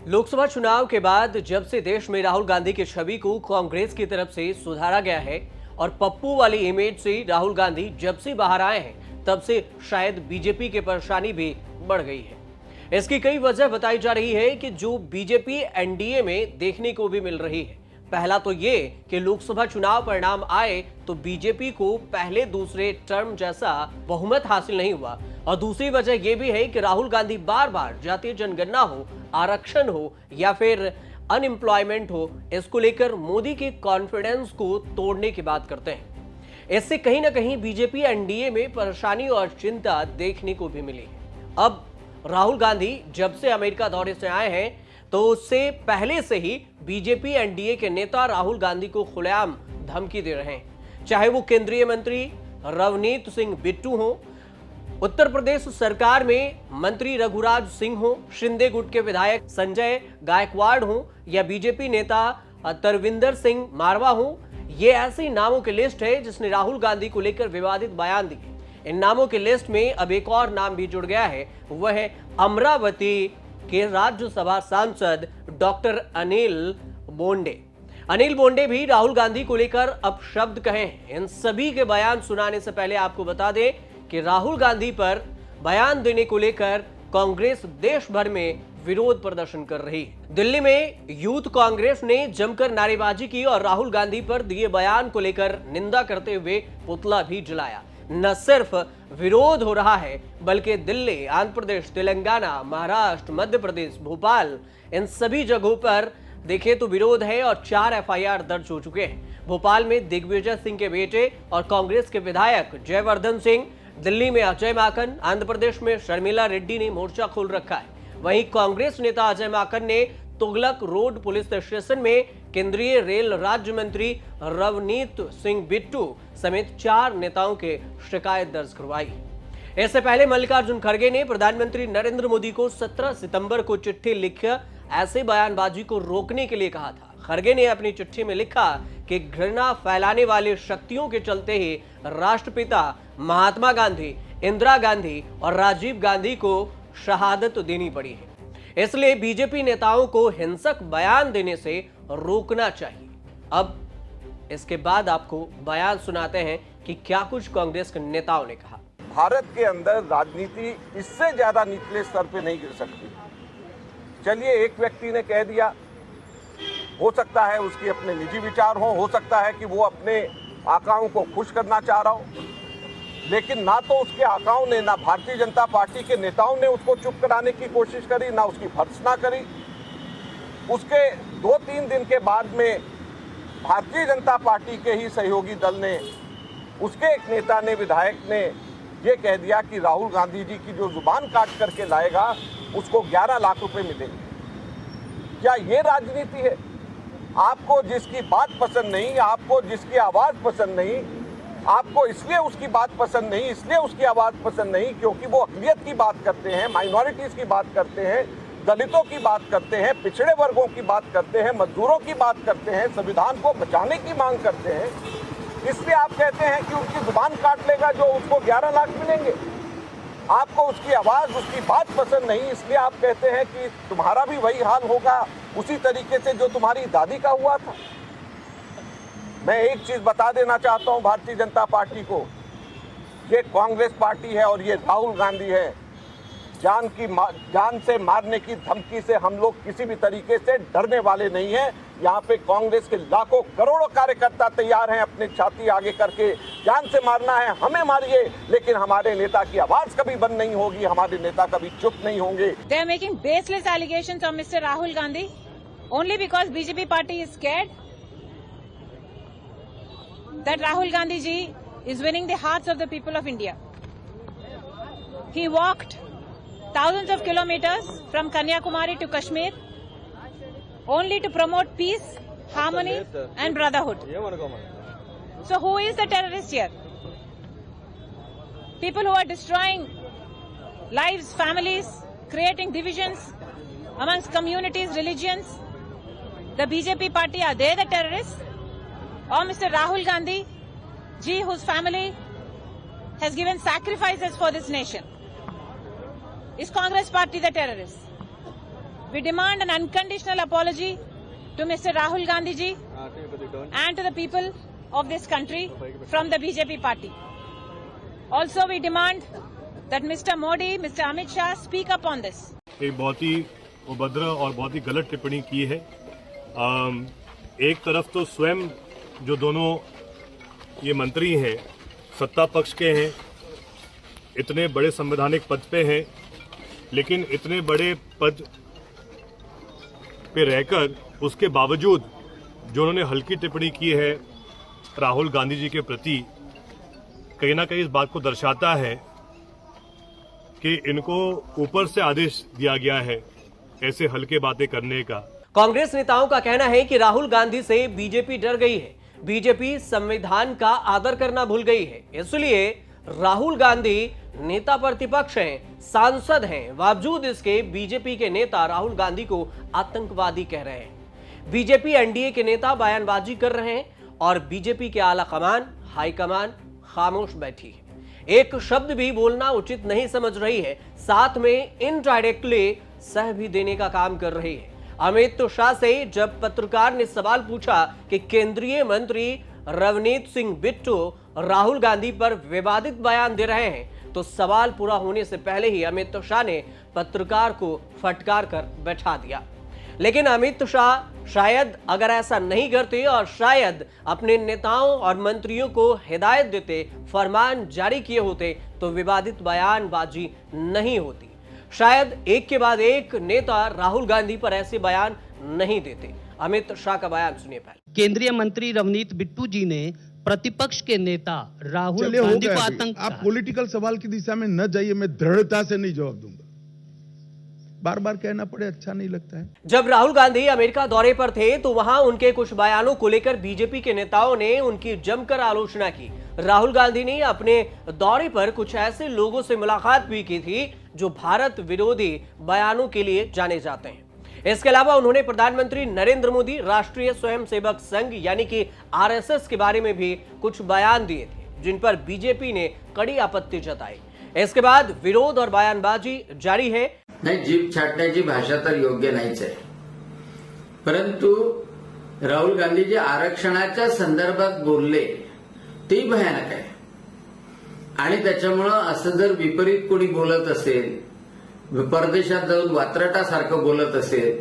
लोकसभा चुनाव के बाद जब से देश में राहुल गांधी की छवि को कांग्रेस की तरफ से सुधारा गया है और पप्पू वाली इमेज से राहुल गांधी जब से बाहर आए हैं तब से शायद बीजेपी की परेशानी भी बढ़ गई है। इसकी कई वजह बताई जा रही है कि जो बीजेपी एनडीए में देखने को भी मिल रही है। पहला तो ये कि लोकसभा चुनाव परिणाम आए तो बीजेपी को पहले दूसरे टर्म जैसा बहुमत हासिल नहीं हुआ, और दूसरी वजह यह भी है कि राहुल गांधी बार बार जातीय जनगणना हो, आरक्षण हो या फिर अनएम्प्लॉयमेंट हो, इसको लेकर मोदी के कॉन्फिडेंस को तोड़ने की बात करते हैं। इससे कहीं ना कहीं बीजेपी एनडीए में परेशानी और चिंता देखने को भी मिली है। अब राहुल गांधी जब से अमेरिका दौरे से आए हैं तो उससे पहले से ही बीजेपी एनडीए के नेता राहुल गांधी को खुलेआम धमकी दे रहे हैं, चाहे वो केंद्रीय मंत्री रवनीत सिंह बिट्टू हो, उत्तर प्रदेश सरकार में मंत्री रघुराज सिंह हो, शिंदे गुट के विधायक संजय गायकवाड़ हो या बीजेपी नेता तरविंदर सिंह मारवा हो। ये ऐसे नामों की लिस्ट है जिसने राहुल गांधी को लेकर विवादित बयान दिए। इन नामों की लिस्ट में अब एक और नाम भी जुड़ गया है, वह है अमरावती के राज्यसभा सांसद डॉक्टर अनिल बोंडे। अनिल बोंडे भी राहुल गांधी को लेकर अब शब्द कहे हैं। इन सभी के बयान सुनाने से पहले आपको बता दें कि राहुल गांधी पर बयान देने को लेकर कांग्रेस देश भर में विरोध प्रदर्शन कर रही है। दिल्ली में यूथ कांग्रेस ने जमकर नारेबाजी की और राहुल गांधी पर दिए बयान को लेकर निंदा करते हुए पुतला भी जलाया। न सिर्फ विरोध हो रहा है बल्कि दिल्ली, आंध्र प्रदेश, तेलंगाना, महाराष्ट्र, मध्य प्रदेश, भोपाल, इन सभी जगहों पर देखें तो विरोध है और 4 एफआईआर दर्ज हो चुके हैं। भोपाल में दिग्विजय सिंह के बेटे और कांग्रेस के विधायक जयवर्धन सिंह, दिल्ली में अजय माकन, आंध्र प्रदेश में शर्मिला रेड्डी ने मोर्चा खोल रखा है। वहीं कांग्रेस नेता अजय माकन ने तुगलक रोड पुलिस स्टेशन में केंद्रीय रेल राज्य मंत्री रवनीत सिंह बिट्टू समेत 4 नेताओं के शिकायत दर्ज करवाई। इससे पहले मल्लिकार्जुन खड़गे ने प्रधानमंत्री नरेंद्र मोदी को 17 सितंबर को चिट्ठी लिखकर ऐसे बयानबाजी को रोकने के लिए कहा था। खड़गे ने अपनी चिट्ठी में लिखा कि घृणा फैलाने वाली शक्तियों के चलते ही राष्ट्रपिता महात्मा गांधी, इंदिरा गांधी और राजीव गांधी को शहादत देनी पड़ी है। इसलिए बीजेपी नेताओं को हिंसक बयान देने से रोकना चाहिए। अब इसके बाद आपको बयान सुनाते हैं कि क्या कुछ कांग्रेस के नेताओं ने कहा। भारत के अंदर राजनीति इससे ज्यादा निचले स्तर पे नहीं गिर सकती। चलिए, एक व्यक्ति ने कह दिया, हो सकता है उसके अपने निजी विचार हो सकता है कि वो अपने आकाओं को खुश करना चाह रहा हो, लेकिन ना तो उसके आकाओं ने, ना भारतीय जनता पार्टी के नेताओं ने उसको चुप कराने की कोशिश करी, ना उसकी भर्त्सना करी। उसके 2-3 दिन के बाद में भारतीय जनता पार्टी के ही सहयोगी दल ने, उसके एक नेता ने, विधायक ने ये कह दिया कि राहुल गांधी जी की जो जुबान काट करके लाएगा उसको 11 लाख रुपए मिलेंगे। क्या ये राजनीति है? आपको जिसकी बात पसंद नहीं, आपको जिसकी आवाज पसंद नहीं, आपको इसलिए उसकी बात पसंद नहीं, इसलिए उसकी आवाज पसंद नहीं क्योंकि वो अक़लियत की बात करते हैं, माइनॉरिटीज की बात करते हैं, दलितों की बात करते हैं, पिछड़े वर्गों की बात करते हैं, मजदूरों की बात करते हैं, संविधान को बचाने की मांग करते हैं, इसलिए आप कहते हैं कि उनकी जुबान काट लेगा जो उसको 11 लाख मिलेंगे। आपको उसकी आवाज, उसकी बात पसंद नहीं, इसलिए आप कहते हैं कि तुम्हारा भी वही हाल होगा उसी तरीके से जो तुम्हारी दादी का हुआ था। मैं एक चीज बता देना चाहता हूं भारतीय जनता पार्टी को, ये कांग्रेस पार्टी है और ये राहुल गांधी है। जान से मारने की धमकी से हम लोग किसी भी तरीके से डरने वाले नहीं हैं। यहाँ पे कांग्रेस के लाखों करोड़ों कार्यकर्ता तैयार हैं अपनी छाती आगे करके, जान से मारना है हमें मारिए, लेकिन हमारे नेता की आवाज कभी बंद नहीं होगी, हमारे नेता कभी चुप नहीं होंगे। They are making baseless allegations on Mr. Rahul Gandhi only because BJP party is scared that Rahul Gandhi ji is winning the hearts of the people of India. He walked thousands of kilometers from Kanyakumari to Kashmir only to promote peace, harmony and brotherhood. So who is the terrorist here? People who are destroying lives, families, creating divisions amongst communities, religions. The BJP party, are they the terrorists? Or Mr. Rahul Gandhi ji, whose family has given sacrifices for this nation? Is Congress party the terrorist? We demand an unconditional apology to Mr. Rahul Gandhi ji and to the people of this country from the BJP party. Also, we demand that Mr. Modi, Mr. Amit Shah speak up on this. एक बहुत ही उभद्र और बहुत ही गलत टिप्पणी की है। एक तरफ तो स्वयं जो दोनों ये मंत्री हैं सत्ता पक्ष के हैं, इतने बड़े संवैधानिक पद पे हैं, लेकिन इतने बड़े पद पे रहकर उसके बावजूद जो उन्होंने हल्की टिप्पणी की है राहुल गांधी जी के प्रति, कहीं ना कहीं इस बात को दर्शाता है कि इनको ऊपर से आदेश दिया गया है ऐसे हल्के बातें करने का। कांग्रेस नेताओं का कहना है कि राहुल गांधी से बीजेपी डर गई है, बीजेपी संविधान का आदर करना भूल गई है, इसलिए राहुल गांधी नेता प्रतिपक्ष हैं, सांसद हैं, बावजूद इसके बीजेपी के नेता राहुल गांधी को आतंकवादी कह रहे हैं। बीजेपी एनडीए के नेता बयानबाजी कर रहे हैं और बीजेपी के आला कमान, हाईकमान खामोश बैठी है, एक शब्द भी बोलना उचित नहीं समझ रही है, साथ में इनडायरेक्टली सह भी देने का काम कर रही है। अमित शाह से जब पत्रकार ने सवाल पूछा कि केंद्रीय मंत्री रवनीत सिंह बिट्टू राहुल गांधी पर विवादित बयान दे रहे हैं, तो सवाल पूरा होने से पहले ही अमित शाह ने पत्रकार को फटकार कर बैठा दिया। लेकिन अमित शाह शायद अगर ऐसा नहीं करते और शायद अपने नेताओं और मंत्रियों को हिदायत देते, फरमान जारी किए होते, तो विवादित बयानबाजी नहीं होती। शायद एक के बाद एक नेता राहुल गांधी पर ऐसे बयान नहीं देते। अमित शाह का बयान सुनिए पहले। केंद्रीय मंत्री रवनीत बिट्टू जी ने प्रतिपक्ष के नेता राहुल गांधी को आतंक आप पॉलिटिकल सवाल की दिशा में न जाइए, मैं दृढ़ता से नहीं जवाब दूंगा। बार बार कहना पड़े अच्छा नहीं लगता है। जब राहुल गांधी अमेरिका दौरे पर थे तो वहां उनके कुछ बयानों को लेकर बीजेपी के नेताओं ने उनकी जमकर आलोचना की। राहुल गांधी ने अपने दौरे पर कुछ ऐसे लोगों से मुलाकात भी की थी जो भारत विरोधी बयानों के लिए जाने जाते हैं। इसके अलावा उन्होंने प्रधानमंत्री नरेंद्र मोदी, राष्ट्रीय स्वयंसेवक संघ यानी कि आरएसएस के बारे में भी कुछ बयान दिए थे, जिन पर बीजेपी ने कड़ी आपत्ति जताई। इसके बाद विरोध और बयानबाजी जारी है। नाही, जीभ छाटण्याची भाषा तर योग्य नाहीच आहे, परंतु राहुल गांधी जे आरक्षणाच्या संदर्भात बोलले ते भयानक आहे आणि त्याच्यामुळं असं जर विपरीत कोणी बोलत असेल, परदेशात जाऊन वात्रटासारखं बोलत असेल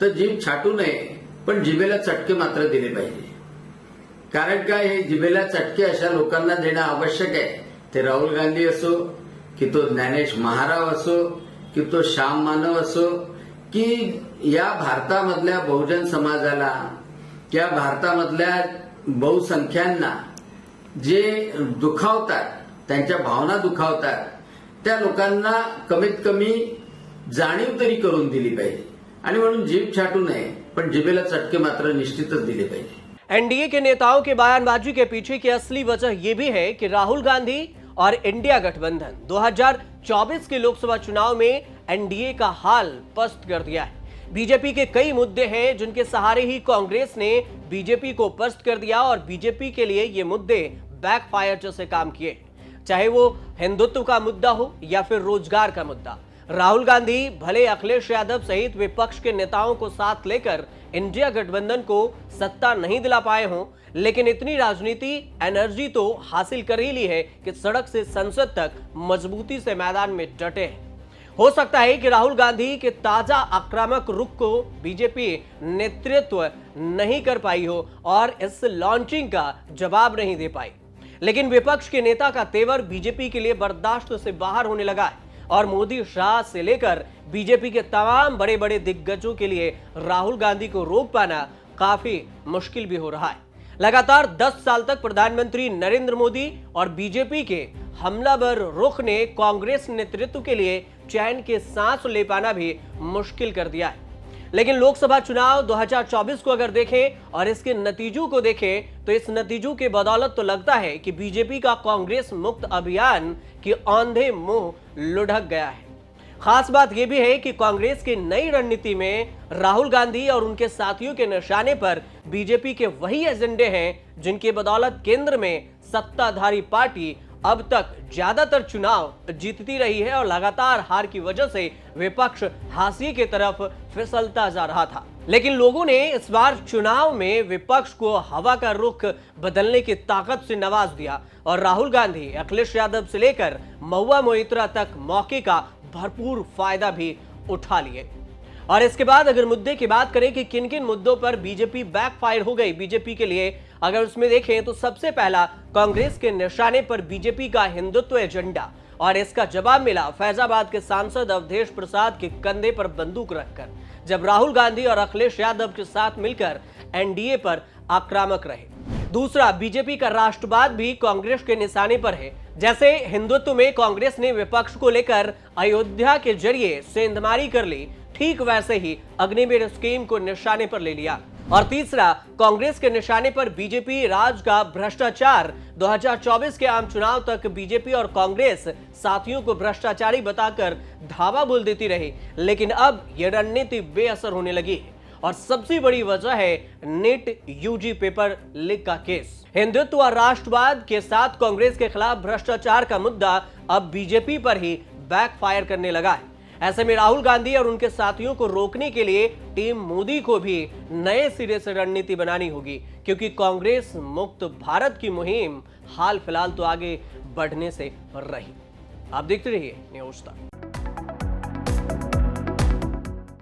तर जीभ छाटू नये, पण जिभेला चटके मात्र दिले पाहिजे। कारण काय, हे जिभेला चटके अशा लोकांना देणं आवश्यक आहे। ते राहुल गांधी असो की तो ज्ञानेश महाराव असो की तो श्याम मानव असो की या भारतामधल्या बहुजन समाजाला, या भारतामधल्या बहुसंख्यांना जे दुखावतात, त्यांच्या भावना दुखावतात, त्या लोकांना कमीत कमी जाणीव तरी करून दिली पाहिजे आणि म्हणून जीभ छाटू नये, पण जिभेला चटके मात्र निश्चितच दिले पाहिजे। एनडीए के नेताओं के बयानबाजी के पीछे की असली वजह यह भी है कि राहुल गांधी और इंडिया गठबंधन 2024 के लोकसभा चुनाव में एनडीए का हाल पस्त कर दिया है। बीजेपी के कई मुद्दे हैं जिनके सहारे ही कांग्रेस ने बीजेपी को पस्त कर दिया और बीजेपी के लिए ये मुद्दे बैकफायर जैसे काम किए, चाहे वो हिंदुत्व का मुद्दा हो या फिर रोजगार का मुद्दा। राहुल गांधी भले अखिलेश यादव सहित विपक्ष के नेताओं को साथ लेकर इंडिया गठबंधन को सत्ता नहीं दिला पाए हों, लेकिन इतनी राजनीति एनर्जी तो हासिल कर ही ली है कि सड़क से संसद तक मजबूती से मैदान में डटे हैं। हो सकता है कि राहुल गांधी के ताजा आक्रामक रुख को बीजेपी नेतृत्व नहीं कर पाई हो और इस लॉन्चिंग का जवाब नहीं दे पाई, लेकिन विपक्ष के नेता का तेवर बीजेपी के लिए बर्दाश्त से बाहर होने लगा है और मोदी, शाह से लेकर बीजेपी के तमाम बड़े बड़े दिग्गजों के लिए राहुल गांधी को रोक पाना काफी मुश्किल भी हो रहा है। लगातार 10 साल तक प्रधानमंत्री नरेंद्र मोदी और बीजेपी के हमलावर रुख ने कांग्रेस नेतृत्व के लिए चैन के सांस ले पाना भी मुश्किल कर दिया है। लेकिन लोकसभा चुनाव 2024 को अगर देखें और इसके नतीजों को देखें तो इस नतीजों के बदौलत तो लगता है कि बीजेपी का कांग्रेस मुक्त अभियान की औंधे मुंह लुढ़क गया है। खास बात यह भी है कि कांग्रेस की नई रणनीति में राहुल गांधी और उनके साथियों के निशाने पर बीजेपी के वही एजेंडे हैं जिनके बदौलत केंद्र में सत्ताधारी पार्टी अब तक ज्यादातर चुनाव जीतती रही है और लगातार हार की वजह से विपक्ष हाशिए की तरफ फिसलता जा रहा था। लेकिन लोगों ने इस बार चुनाव में विपक्ष को हवा का रुख बदलने की ताकत से नवाज दिया और राहुल गांधी, अखिलेश यादव से लेकर महुआ मोइत्रा तक मौके का भरपूर फायदा भी उठा लिए। और इसके बाद अगर मुद्दे की बात करें कि किन किन मुद्दों पर बीजेपी बैकफायर हो गई बीजेपी के लिए, अगर उसमें देखें तो सबसे पहला कांग्रेस के निशाने पर बीजेपी का हिंदुत्व एजेंडा, और इसका जवाब मिला फैजाबाद के सांसद अवधेश प्रसाद के कंधे पर बंदूक रखकर, जब राहुल गांधी और अखिलेश यादव के साथ मिलकर एनडीए पर आक्रामक रहे। दूसरा, बीजेपी का राष्ट्रवाद भी कांग्रेस के निशाने पर है। जैसे हिंदुत्व में कांग्रेस ने विपक्ष को लेकर अयोध्या के जरिए सेंधमारी कर ली, ठीक वैसे ही अग्निवीर स्कीम को निशाने पर ले लिया। और तीसरा, कांग्रेस के निशाने पर बीजेपी राज का भ्रष्टाचार। 2024 के आम चुनाव तक बीजेपी और कांग्रेस साथियों को भ्रष्टाचारी बताकर धावा बोल देती रही, लेकिन अब यह रणनीति बेअसर होने लगी है। और सबसे बड़ी वजह है नीट यूजी पेपर लीक का केस। हिंदुत्व और राष्ट्रवाद के साथ कांग्रेस के खिलाफ भ्रष्टाचार का मुद्दा अब बीजेपी पर ही बैकफायर करने लगा है। ऐसे में राहुल गांधी और उनके साथियों को रोकने के लिए टीम मोदी को भी नए सिरे से रणनीति बनानी होगी, क्योंकि कांग्रेस मुक्त भारत की मुहिम हाल फिलहाल तो आगे बढ़ने से रही। आप देखते रहिए न्यूज़ तक।